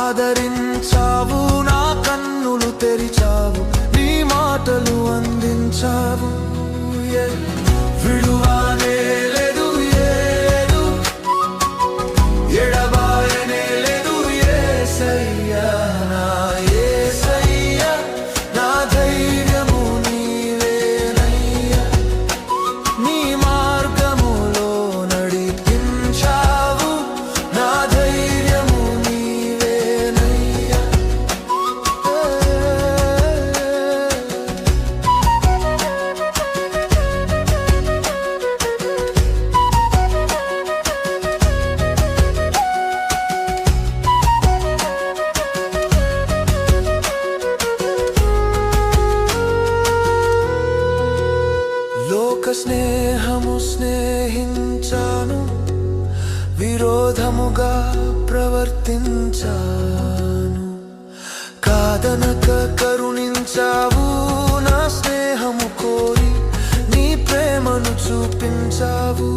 ఆదరించావు, నా కన్నులు తెరిచావు, నీ మాటలు అందించావు. విడువానే లేదు, ఏడు ఎడబాయనే లేదు. యేసయ్యా నా యేసయ్యా, నా ధైర్యము నీవేనయ్యా. నీ మార్గములో నడిపించావు, నా ధైర్యము నీవేనయ్యా. లోక స్నేహము స్నేహించాను, విరోధముగా ప్రవర్తించాను. కాదనక కరుణించావు, నా స్నేహము కోరి నీ ప్రేమను చూపించావు.